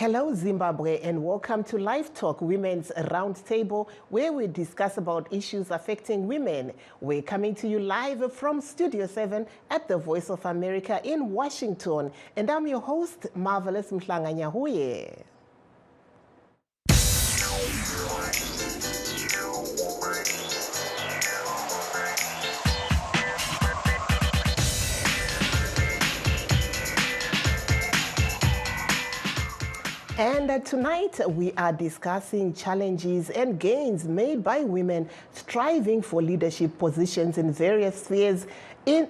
Hello, Zimbabwe, and welcome to LiveTalk, Women's Roundtable, where we discuss about issues affecting women. We're coming to you live from Studio 7 at the Voice of America in Washington. And I'm your host, Marvellous Mhlanga-Nyahuye. And tonight we are discussing challenges and gains made by women striving for leadership positions in various spheres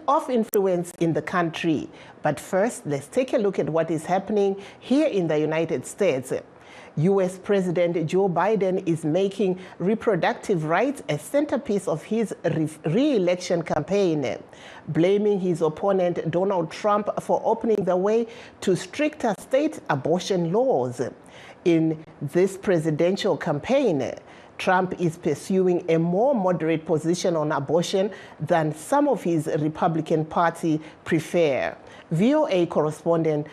of influence in the country. But first, let's take a look at what is happening here in the United States. U.S. President Joe Biden is making reproductive rights a centerpiece of his re-election campaign, blaming his opponent Donald Trump for opening the way to stricter state abortion laws. In this presidential campaign, Trump is pursuing a more moderate position on abortion than some of his Republican Party prefer. VOA correspondent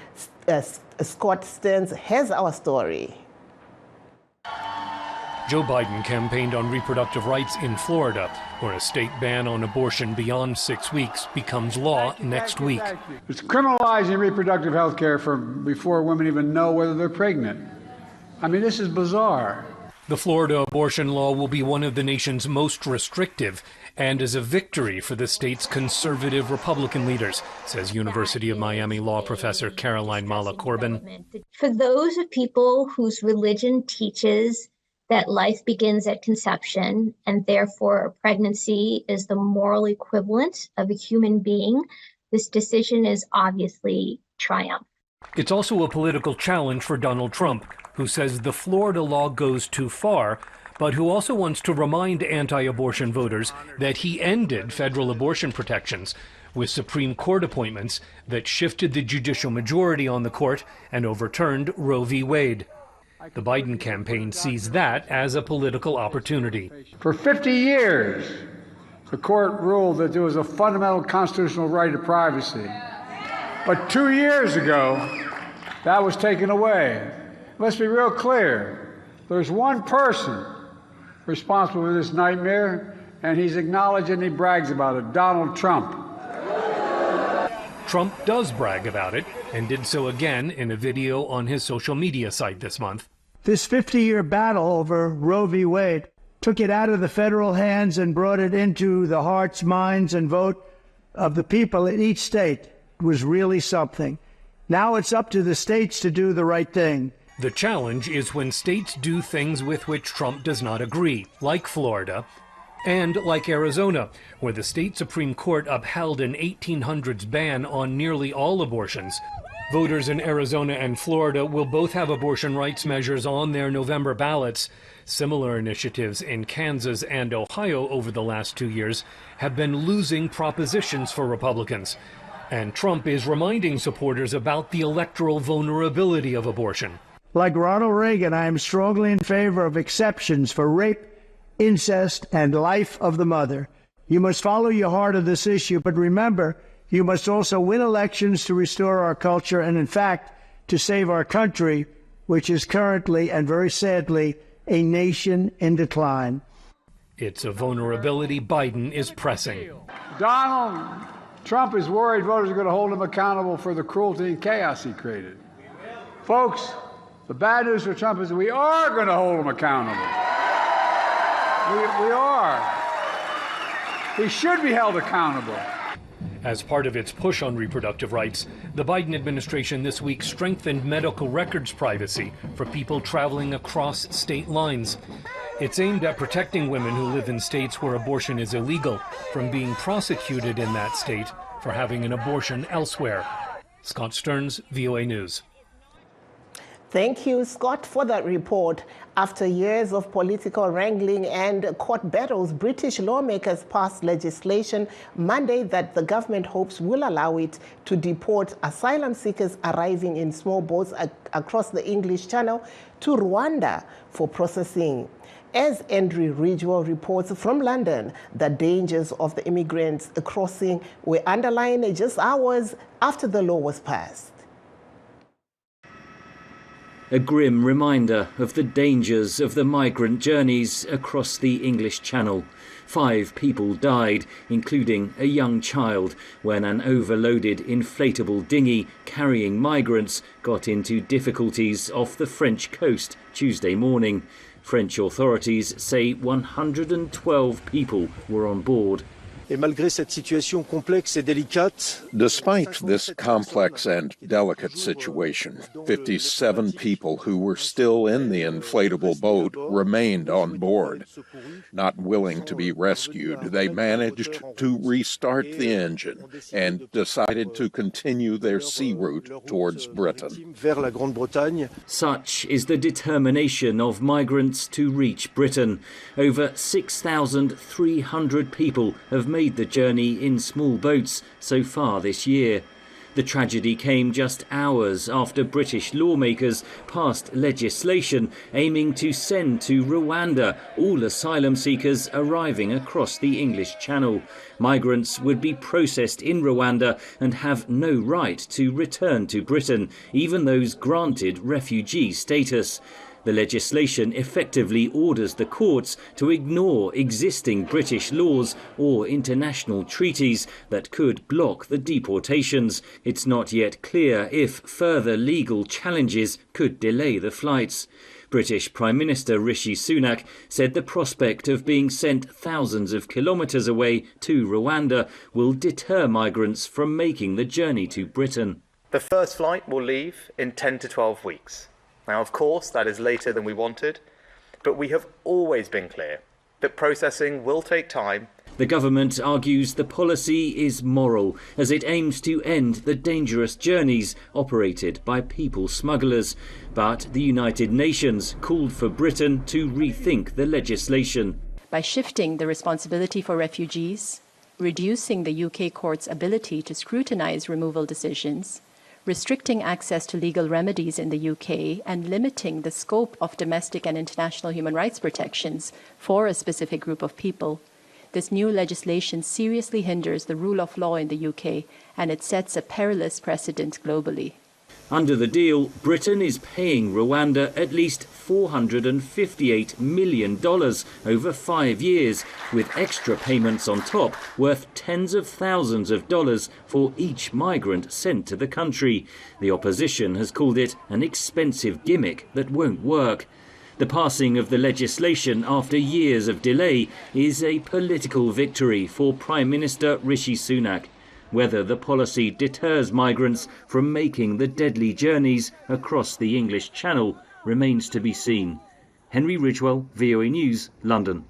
Scott Stearns has our story. Joe Biden campaigned on reproductive rights in Florida, where a state ban on abortion beyond 6 weeks becomes law next week. It's criminalizing reproductive health care from before women even know whether they're pregnant. I mean, this is bizarre. The Florida abortion law will be one of the nation's most restrictive and is a victory for the state's conservative Republican leaders, says University of Miami law professor Caroline Mala-Corbin. For those of people whose religion teaches that life begins at conception and therefore pregnancy is the moral equivalent of a human being, this decision is obviously triumph. It's also a political challenge for Donald Trump, who says the Florida law goes too far, but who also wants to remind anti-abortion voters that he ended federal abortion protections with Supreme Court appointments that shifted the judicial majority on the court and overturned Roe v. Wade. The Biden campaign sees that as a political opportunity. For 50 years, the court ruled that there was a fundamental constitutional right to privacy. But 2 years ago, that was taken away. Let's be real clear. There's one person responsible for this nightmare, and he's acknowledged and he brags about it, Donald Trump. Trump does brag about it, and did so again in a video on his social media site this month. This 50-year battle over Roe v. Wade took it out of the federal hands and brought it into the hearts, minds, and vote of the people in each state. It was really something. Now it's up to the states to do the right thing. The challenge is when states do things with which Trump does not agree, like Florida, and like Arizona, where the state Supreme Court upheld an 1800s ban on nearly all abortions. Voters in Arizona and Florida will both have abortion rights measures on their November ballots. Similar initiatives in Kansas and Ohio over the last 2 years have been losing propositions for Republicans. And Trump is reminding supporters about the electoral vulnerability of abortion. Like Ronald Reagan, I am strongly in favor of exceptions for rape, incest, and life of the mother. You must follow your heart of this issue, but remember, you must also win elections to restore our culture and, in fact, to save our country, which is currently, and very sadly, a nation in decline. It's a vulnerability Biden is pressing. Donald Trump is worried voters are going to hold him accountable for the cruelty and chaos he created. Folks, the bad news for Trump is we are going to hold him accountable. We are. He should be held accountable. As part of its push on reproductive rights, the Biden administration this week strengthened medical records privacy for people traveling across state lines. It's aimed at protecting women who live in states where abortion is illegal from being prosecuted in that state for having an abortion elsewhere. Scott Stearns, VOA News. Thank you, Scott, for that report. After years of political wrangling and court battles, British lawmakers passed legislation Monday that the government hopes will allow it to deport asylum seekers arriving in small boats across the English Channel to Rwanda for processing. As Andrew Ridgewell reports from London, the dangers of the immigrants crossing were underlined just hours after the law was passed. A grim reminder of the dangers of the migrant journeys across the English Channel. 5 people died, including a young child, when an overloaded inflatable dinghy carrying migrants got into difficulties off the French coast Tuesday morning. French authorities say 112 people were on board. Despite this complex and delicate situation, 57 people who were still in the inflatable boat remained on board. Not willing to be rescued, they managed to restart the engine and decided to continue their sea route towards Britain. Such is the determination of migrants to reach Britain. Over 6,300 people have made the journey in small boats so far this year. The tragedy came just hours after British lawmakers passed legislation aiming to send to Rwanda all asylum seekers arriving across the English Channel. Migrants would be processed in Rwanda and have no right to return to Britain, even those granted refugee status. The legislation effectively orders the courts to ignore existing British laws or international treaties that could block the deportations. It's not yet clear if further legal challenges could delay the flights. British Prime Minister Rishi Sunak said the prospect of being sent thousands of kilometres away to Rwanda will deter migrants from making the journey to Britain. The first flight will leave in 10 to 12 weeks. Now, of course, that is later than we wanted, but we have always been clear that processing will take time. The government argues the policy is moral, as it aims to end the dangerous journeys operated by people smugglers. But the United Nations called for Britain to rethink the legislation. By shifting the responsibility for refugees, reducing the UK court's ability to scrutinise removal decisions, restricting access to legal remedies in the UK, and limiting the scope of domestic and international human rights protections for a specific group of people, this new legislation seriously hinders the rule of law in the UK, and it sets a perilous precedent globally. Under the deal, Britain is paying Rwanda at least $458 million over 5 years, with extra payments on top worth tens of thousands of dollars for each migrant sent to the country. The opposition has called it an expensive gimmick that won't work. The passing of the legislation after years of delay is a political victory for Prime Minister Rishi Sunak. Whether the policy deters migrants from making the deadly journeys across the English Channel remains to be seen. Henry Ridgewell, VOA News, London.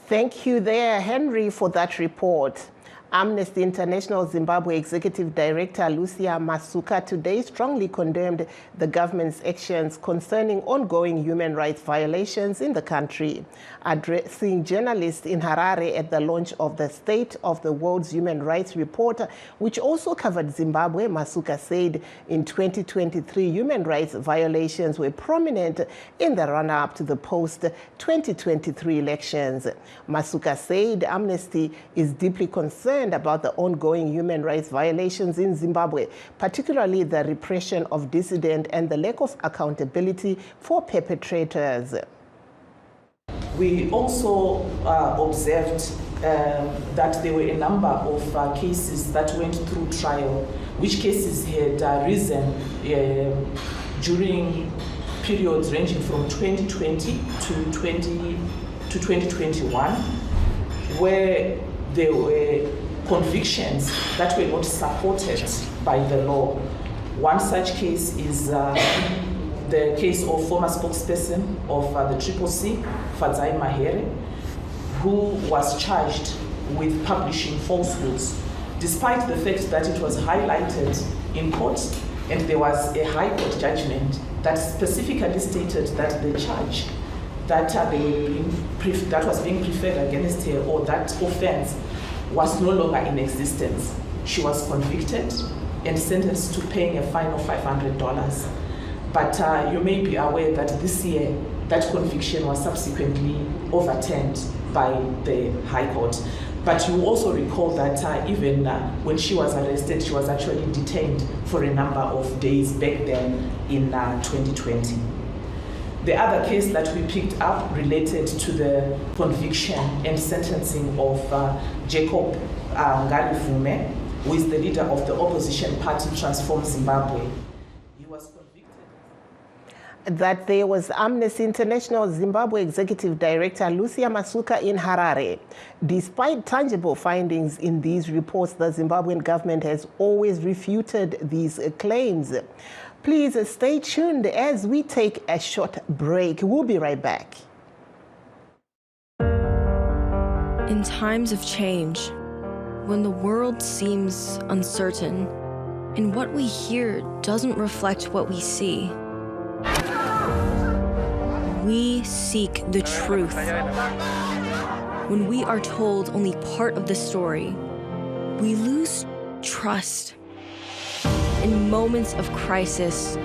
Thank you there, Henry, for that report. Amnesty International Zimbabwe Executive Director Lucia Masuka today strongly condemned the government's actions concerning ongoing human rights violations in the country. Addressing journalists in Harare at the launch of the State of the World's Human Rights Report, which also covered Zimbabwe, Masuka said in 2023 human rights violations were prominent in the run-up to the post-2023 elections. Masuka said Amnesty is deeply concerned about the ongoing human rights violations in Zimbabwe, particularly the repression of dissidents and the lack of accountability for perpetrators. We also observed that there were a number of cases that went through trial, which cases had arisen during periods ranging from 2020 to 2021, where there were convictions that were not supported by the law. One such case is the case of former spokesperson of the CCC, Fadzai Mahere, who was charged with publishing falsehoods, despite the fact that it was highlighted in court and there was a high court judgment that specifically stated that the charge that was being preferred against her, or that offense, was no longer in existence. She was convicted and sentenced to paying a fine of $500. But you may be aware that this year, that conviction was subsequently overturned by the High Court. But you also recall that even when she was arrested, she was actually detained for a number of days back then in 2020. The other case that we picked up related to the conviction and sentencing of Jacob Ngalivume, who is the leader of the opposition party Transform Zimbabwe. He was convicted. That there was Amnesty International Zimbabwe Executive Director Lucia Masuka in Harare. Despite tangible findings in these reports, the Zimbabwean government has always refuted these claims. Please stay tuned as we take a short break. We'll be right back. In times of change, when the world seems uncertain and what we hear doesn't reflect what we see, we seek the truth. When we are told only part of the story, we lose trust. In moments of crisis,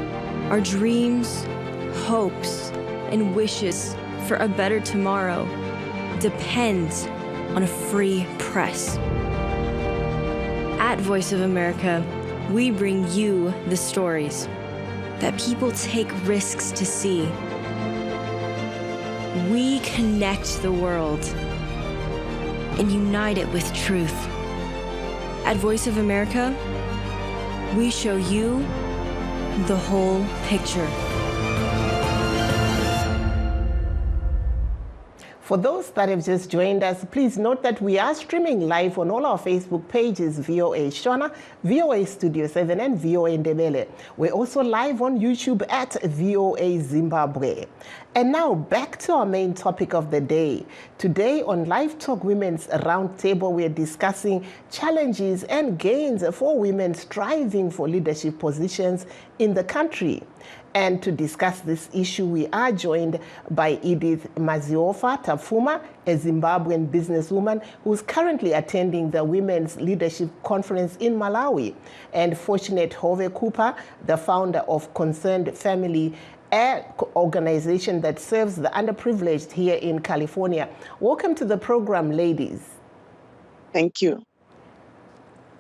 our dreams, hopes, and wishes for a better tomorrow depend on a free press. At Voice of America, we bring you the stories that people take risks to see. We connect the world and unite it with truth. At Voice of America, we show you the whole picture. For those that have just joined us, please note that we are streaming live on all our Facebook pages, VOA Shona, VOA Studio 7, and VOA Ndebele. We're also live on YouTube at VOA Zimbabwe. And now back to our main topic of the day. Today on LiveTalk Women's Roundtable, we're discussing challenges and gains for women striving for leadership positions in the country. And to discuss this issue, we are joined by Edith Maziofa-Tapfuma, a Zimbabwean businesswoman who's currently attending the Women's Leadership Conference in Malawi, and Fortunate Hove-Cooper, the founder of Concerned Family, an organization that serves the underprivileged here in California. Welcome to the program, ladies. Thank you.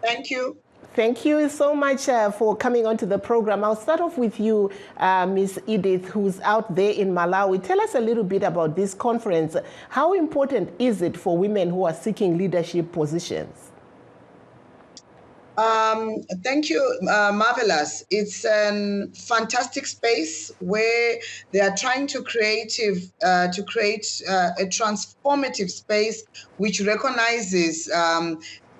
Thank you. Thank you so much for coming onto the program. I'll start off with you, Ms. Edith, who's out there in Malawi. Tell us a little bit about this conference. How important is it for women who are seeking leadership positions? Thank you, Marvellous. It's a fantastic space where they are trying to create a transformative space which recognizes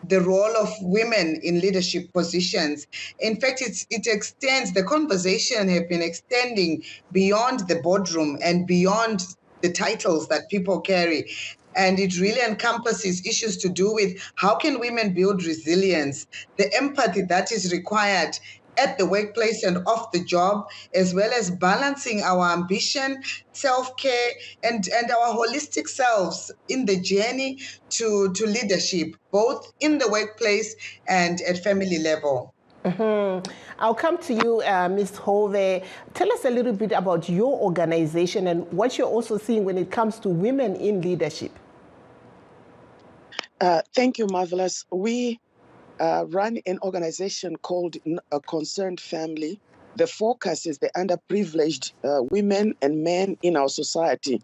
the role of women in leadership positions. In fact, it extends, the conversation have been extending beyond the boardroom and beyond the titles that people carry. And it really encompasses issues to do with how can women build resilience, the empathy that is required at the workplace and off the job, as well as balancing our ambition, self-care, and our holistic selves in the journey to leadership, both in the workplace and at family level. Mm-hmm. I'll come to you, Ms. Hove. Tell us a little bit about your organization and what you're also seeing when it comes to women in leadership. Thank you, Marvellous. We run an organization called Concerned Family. The focus is the underprivileged women and men in our society.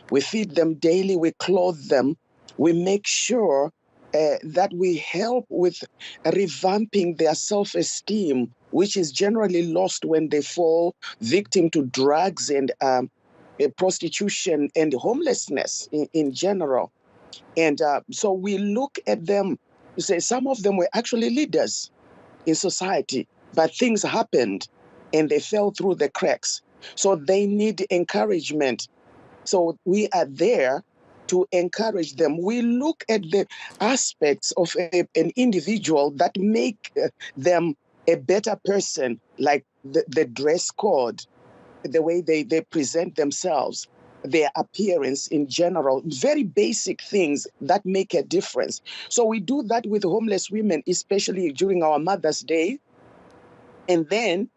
We feed them daily, we clothe them, we make sure that we help with revamping their self-esteem, which is generally lost when they fall victim to drugs and prostitution and homelessness in general. And so we look at them, say some of them were actually leaders in society, but things happened and they fell through the cracks. So they need encouragement. So we are there to encourage them. We look at the aspects of an individual that make them a better person, like the dress code, the way they present themselves, their appearance in general, very basic things that make a difference. So we do that with homeless women, especially during our Mother's Day. And then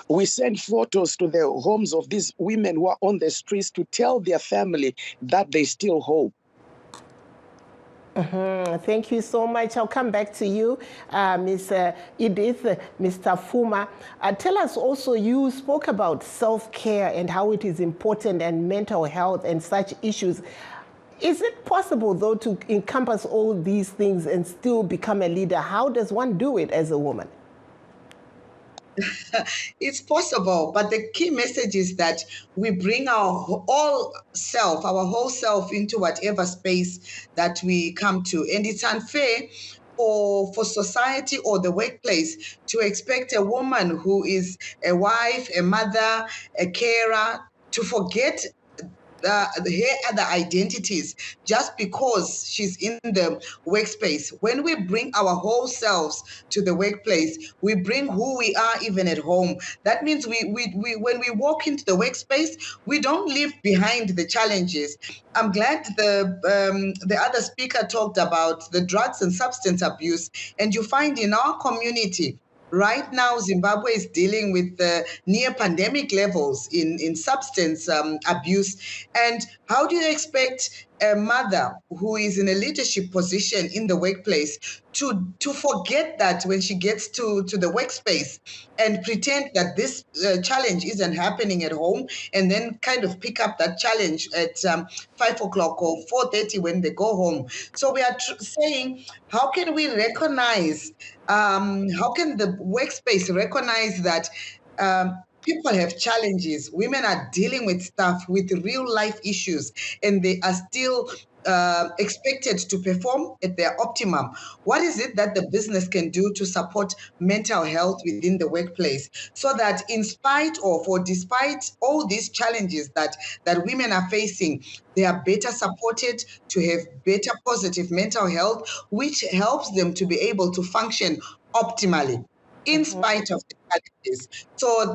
we send photos to the homes of these women who are on the streets to tell their family that there's still hope. Thank you so much. I'll come back to you, Ms. Edith, Ms. Tapfuma. Tell us also, you spoke about self-care and how it is important, and mental health and such issues. Is it possible, though, to encompass all these things and still become a leader? How does one do it as a woman? It's possible, but the key message is that we bring our whole self into whatever space that we come to. And it's unfair for society or the workplace to expect a woman who is a wife, a mother, a carer to forget her other identities just because she's in the workspace. When we bring our whole selves to the workplace, we bring who we are even at home. That means we when we walk into the workspace, we don't leave behind the challenges. I'm glad the other speaker talked about the drugs and substance abuse, and you find in our community right now, Zimbabwe is dealing with near pandemic levels in substance abuse. And how do you expect a mother who is in a leadership position in the workplace to forget that when she gets to the workspace and pretend that this challenge isn't happening at home, and then kind of pick up that challenge at 5 o'clock or 4:30 when they go home? So we are saying, how can we recognize, how can the workspace recognize that people have challenges, women are dealing with stuff, with real life issues, and they are still expected to perform at their optimum? What is it that the business can do to support mental health within the workplace, so that in spite of or despite all these challenges that women are facing, they are better supported to have better positive mental health, which helps them to be able to function optimally in spite of the challenges? So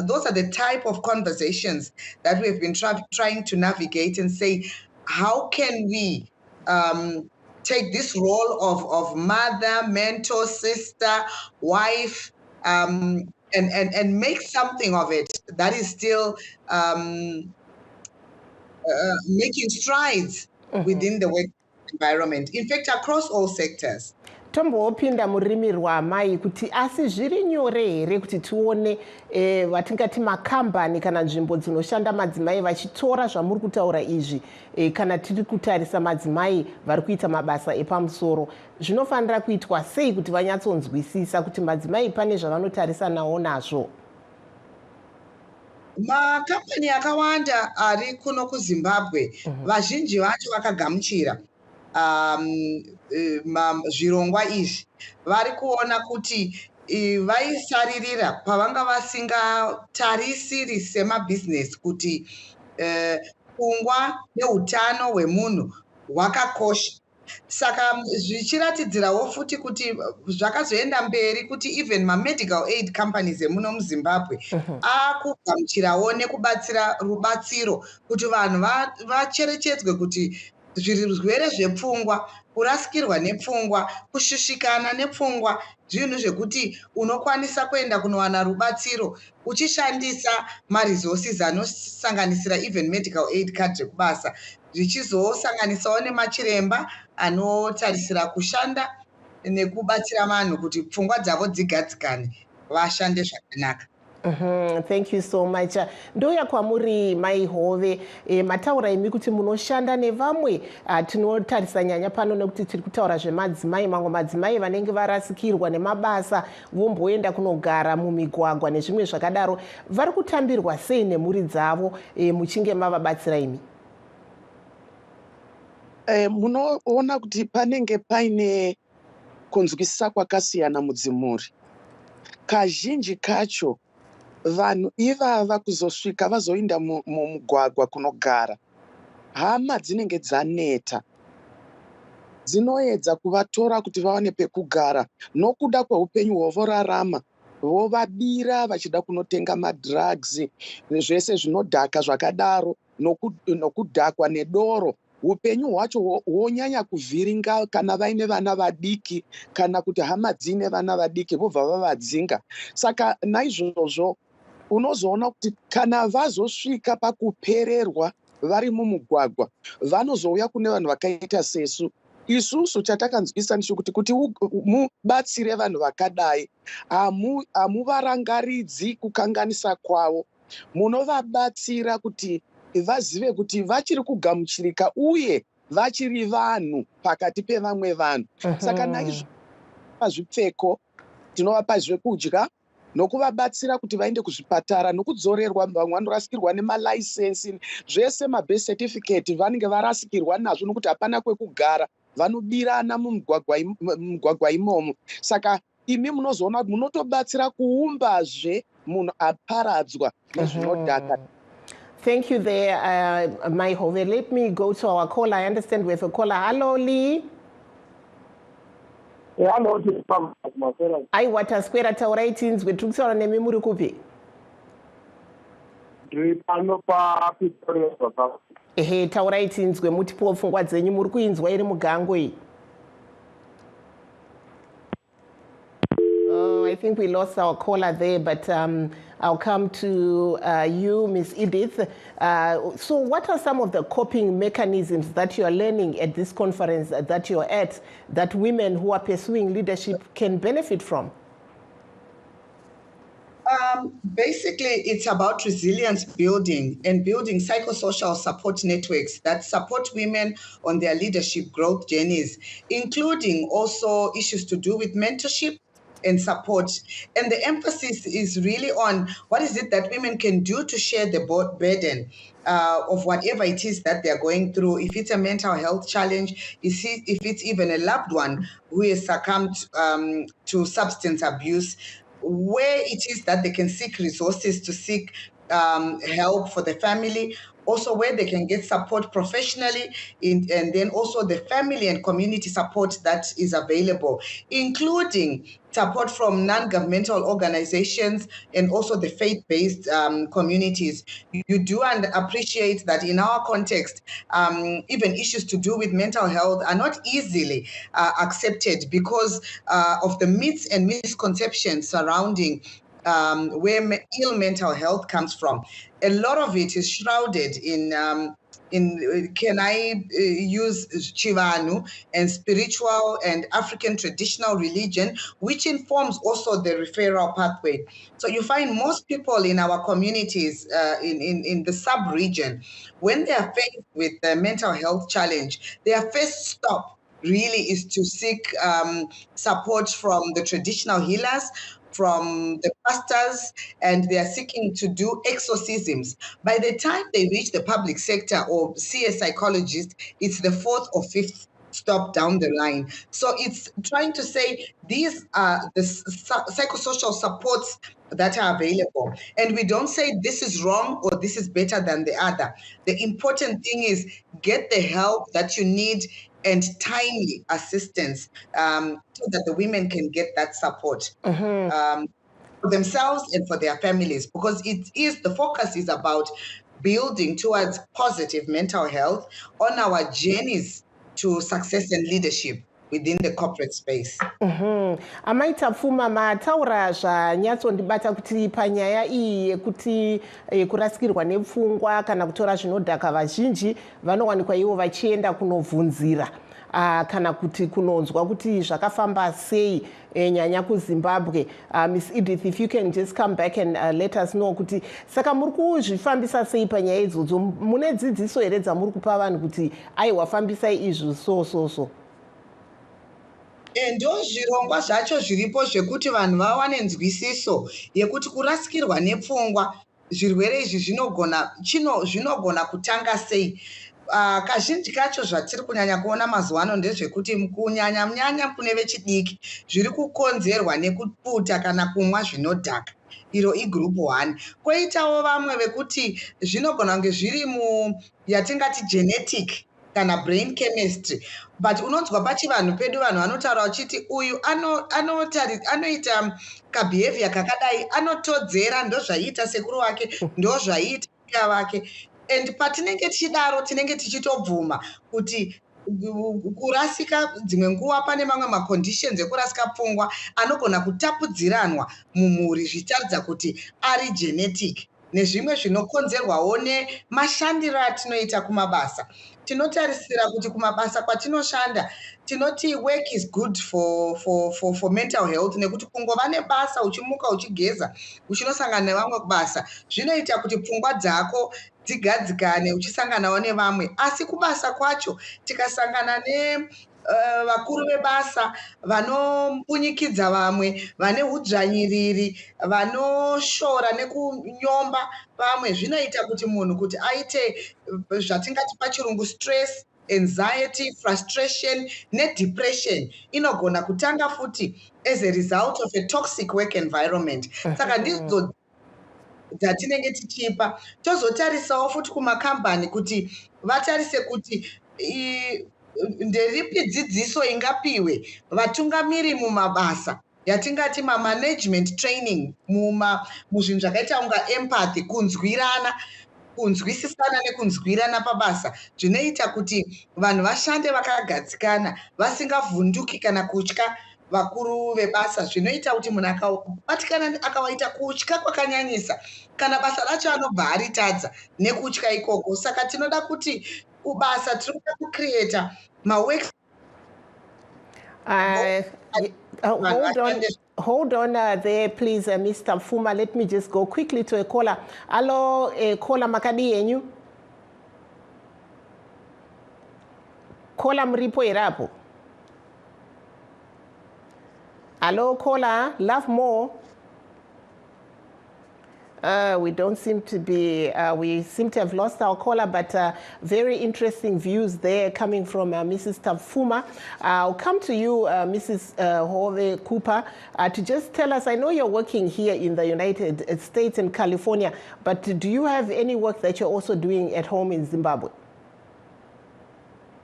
those are the type of conversations that we've been trying to navigate and say, how can we take this role of mother, mentor, sister, wife, and make something of it that is still making strides within the work environment, in fact, across all sectors. Tombopinda murimi rwamai kuti asi zviri nyore here kuti tione vatingati makambani kana nzvimbo dzinoshanda madzimai vachitora zvamuri kutaura izvi, kana tiri kutarisa madzimai vari kuita mabasa epamusoro, zvinofanira kuitwa sei kuti vanyatsonzwisisa kuti madzimai pane zvavanotarisa nawo nazvo? Makambani akawanda ari kuno kuZimbabwe, vazhinji vacho vakagamuchira zvirongwa izvi. Vari kuona kuti vaisaririra pavanga vasingatarisiri semabhizinesi kuti pfungwa neutano hwemunhu hwakakosha. Saka zvichiratidzirawo futi kuti zvakazoenda mberi kuti even medical aid companies emuno muZimbabwe akugamuchirawo nekubatsira rubatsiro kuti vanhu vacherechedzwe kuti zvirwere zvepfungwa, kurasikirwa nepfungwa, kushushikana nepfungwa, zvinhu zvekuti unokwanisa kuenda kunowana rubatsiro uchishandisa maresources anosanganisira even medical aid card rekubasa, zvichizosanganisawo nemachiremba anotarisira kushanda nekubatsira vanhu kuti pfungwa dzavo dzigadzikane, vashande zvakanaka. Thank you so much. Ndoya kwamuri Mai Hove, mataura imi kuti munoshanda nevamwe, tinotarisa nyanya pano nekuti tiri kutaura zvemadzimai, mamwe madzimai vanenge varasikirwa nemabasa vomboenda kunogara mumigwagwa nezvimwe zvakadaro, vari kutambirwa sei nemhuri dzavo muchinge mavabatsira imi? Munoona kuti panenge paine kunzwisisa kwakasiyana mudzimhuri. Kazhinji kacho vanhu ivava kuzosvika vazoinda mumugwagwa kunogara, hama dzinenge dzaneta, dzinoedza kuvatora kuti vawane pekugara nokuda kweupenyu hwovorarama, vovabira vachida kunotenga madrugs nezvese zvinodhaka zvakadaro, nokudhakwa nedoro. Upenyu hwacho hwonyanya kuvhiringa kana vaine vana vadiki, kana kuti hama dzine vana vadiki vobva vavadzinga. Saka naizvozvo unozoona kuti kana vazosvika pakupererwa vari mumugwagwa, vanozouya kune vanhu vakaita sesu isusu chatakanzwisa kuti mubatsire vanhu vakadai amuvarangaridzi kukanganisa kwavo, munovabatsira kuti vazive kuti vachiri kugamuchirika uye vachiri vanhu pakati pevamwe vanhu. Saka naizvo pazvipfeko tinovapa zvekudya nokuvabatsira kuti vaende kuzvipatara nokudzorerwa. Vamwe vanorasikirwa nemalisensi zvese mabirth certificate vanenge varasikirwa nazvo nokuti hapana kwekugara, vanobirana mumugwagwa imomo. Saka imi munozoona kuti munotobatsira kuumbazve munhu aparadzwa nezvinodhaka. Thank you there, Hove. Let me go to our caller. I understand we have a caller. Hello, Lee. Aiwa taswera taurai tinzwe tiri kutaura nemi muri kupi? Ehe, taurai tinzwe mutipowo pfungwa dzenyu, muri kuinzwa iri mugango iyi? I think we lost our caller there, but I'll come to you, Ms. Edith. So what are some of the coping mechanisms that you are learning at this conference that you're at that women who are pursuing leadership can benefit from? Basically, it's about resilience building and building psychosocial support networks that support women on their leadership growth journeys, including also issues to do with mentorship and support. And the emphasis is really on what is it that women can do to share the burden of whatever it is that they're going through. If it's a mental health challenge, if it's even a loved one who has succumbed to substance abuse, where it is that they can seek resources to seek help for the family, also where they can get support professionally, and then also the family and community support that is available, including support from non-governmental organizations and also the faith-based communities. You do and appreciate that in our context, even issues to do with mental health are not easily accepted because of the myths and misconceptions surrounding where ill mental health comes from. A lot of it is shrouded in can I use Chivanu and spiritual and African traditional religion, which informs also the referral pathway. So you find most people in our communities in the sub-region, when they are faced with a mental health challenge, their first stop really is to seek support from the traditional healers, from the pastors, and they are seeking to do exorcisms. By the time they reach the public sector or see a psychologist, it's the fourth or fifth stop down the line. So it's trying to say these are the psychosocial supports that are available. And we don't say this is wrong or this is better than the other. The important thing is get the help that you need and timely assistance so that the women can get that support for themselves and for their families, because the focus is about building towards positive mental health on our journeys to success and leadership within the corporate space. Amai Tapfuma, mataura zvanyatsondibata kuti panyaya iyi yekuti kurasikirwa nepfungwa kana kutora zvinodhaka, vazhinji vanowanikwa ivo vachienda kunovhunzira kana kuti kunonzwa kuti zvakafamba sei nyanya kuZimbabwe. Miss Edith, if you can just come back and let us know kuti saka muri kuzvifambisa sei panyaya idzodzo, mune dzidziso here dzamuri kupa vanhu kuti aiwa fambisai izvi so. Ndo zvirongwa zvacho zviripo zvekuti vanhu vawane nzwisiso yekuti kurasikirwa nepfungwa, zvirwere izvi zvinogona kutanga sei. Kazhinji kacho zvatiri kunyanya kuona mazuva ano ndezvekuti kunyanya kune vechidiki zviri kukonzerwa nekuputa kana kumwa zvinodhaka. Iro igroup 1. Koitawo vamwe vekuti zvinogona kunge zviri yatingati genetic kana brain chemistry, but unonzwa pachivanhu pedu vanhu vanotaura uchiti uyu anoita kabehavior kakadai, anotodzera ndozvaiita sekuru wake, ndozvaiita mbuya wake. And patinenge tichidaro tinenge tichitobvuma kuti kurasika dzimwe nguva pane mamwe maconditions ekurasika pfungwa anogona kutapudziranwa mumhuri zvichiratidza kuti ari genetic. nezvimwe zvinokonzerwawo nemashandiro atinoita kumabasa. Tinotarisira kuti kumabasa kwatinoshanda tinoti work is good for mental health, nekuti kungova nebasa uchimuka uchigeza uchinosangana nevamwe kubasa zvinoita kuti pfungwa dzako dzigadzikane uchisanganawo nevamwe. Asi kubasa kwacho tikasangana vakuru vebasa vanopunyikidza vamwe, vane udzvanyiriri, vanoshora nekunyomba vamwe, zvinoita kuti munhu kuti aite zvatingati pachirungu stress, anxiety, frustration nedepression inogona kutanga futi as a result of a toxic work environment. Saka ndidzo dzatinenge tichipa. Tozotarisawo futi kumakambani kuti vatarise kuti nderipi dzidziso ingapiwe vatungamiri mumabasa yatingati management training muzvinhu zvakaita unga empathy, kunzwisisana nekunzwirana pabasa, zvinoita kuti vanhu vashande vakagadzikana vasingavhunduki kana kutya vakuru vebasa. Zvinoita kuti munhu akabatikana akawaita kutya kwakanyanyisa kana basa racho anobva aritadza nekutya ikoko. Saka tinoda kuti kubasa tinoda kucreata mawork. Hold on there, please, Mr. Tapfuma. Let me just go quickly to a caller. Hello, caller makadi yenyu. Caller mripo irapo. Hello, caller, love more. We don't seem to be, we seem to have lost our caller, but very interesting views there coming from Mrs. Tapfuma. I'll come to you, Mrs. Hove-Cooper, to just tell us, I know you're working here in the United States and California, but do you have any work that you're also doing at home in Zimbabwe?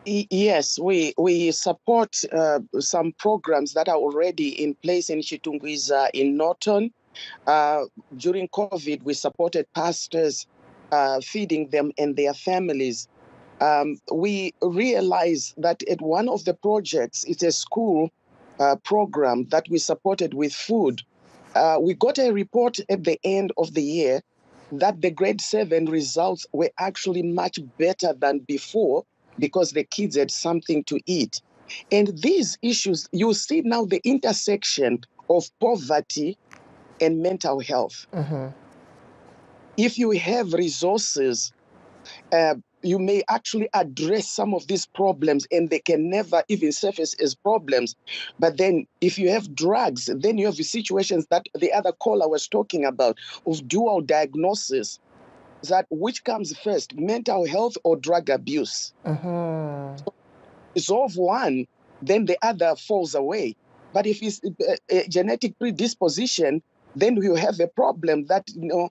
Yes, we support some programs that are already in place in Chitungwiza, in Norton. During COVID, we supported pastors, feeding them and their families. We realized that at one of the projects, it's a school program that we supported with food. We got a report at the end of the year that the grade 7 results were actually much better than before because the kids had something to eat. And these issues, you see now the intersection of poverty and mental health. If you have resources, you may actually address some of these problems and they can never even surface as problems. But then if you have drugs, then you have the situations that the other caller was talking about of dual diagnosis, that which comes first, mental health or drug abuse? So resolve one, then the other falls away. But if it's a genetic predisposition, then you have a problem that, you know,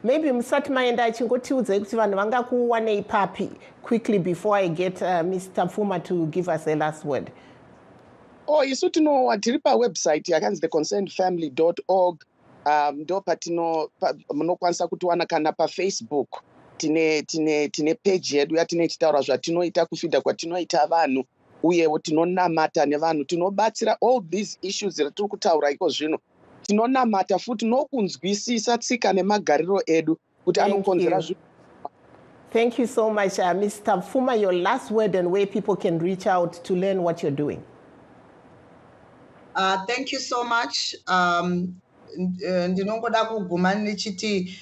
maybe Msati Maenda chingotiudze kuti vanhu vangakuwanei papi quickly before I get Mr. Tapfuma to give us a last word. Oh, isu tiri pawebsite yakanzi theconcernedfamily.org. Ndo patino munokwanisa kutiwana kana paFacebook. Tine page yedu yatinechitaura zvatinoita kufidha kwatinoita vanhu uyewo tinonamata nevanhu tinobatsira all these issues zvatiri kutaura iko zvino. Tinonamata futi nokunzwisisa tsika nemagariro edu kuti anokonzera zvinhu. Thank you so much, Mr. Tapfuma. Your last word and where people can reach out to learn what you're doing. Thank you so much. Ndinongoda kuguma ndichiti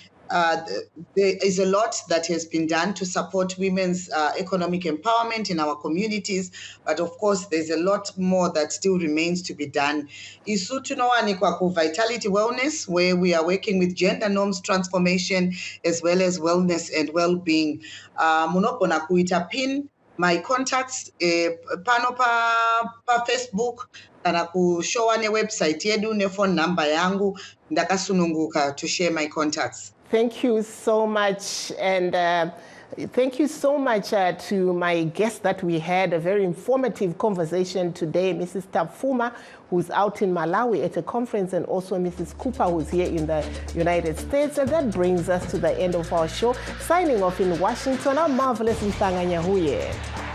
there is a lot that has been done to support women's economic empowerment in our communities, but of course there's a lot more that still remains to be done. Isu tunowanikwa ku Vitality Wellness, where we are working with gender norms transformation as well as wellness and well-being. Munogona kuita pin my contacts pano pa Facebook kana kushowa ne website yedu ne phone number yangu ndakasununguka to share my contacts. Thank you so much, and thank you so much to my guest that we had a very informative conversation today, Mrs. Tapfuma, who's out in Malawi at a conference, and also Mrs. Cooper, who's here in the United States. And that brings us to the end of our show. Signing off in Washington, I'm Marvellous Mhlanga-Nyahuye.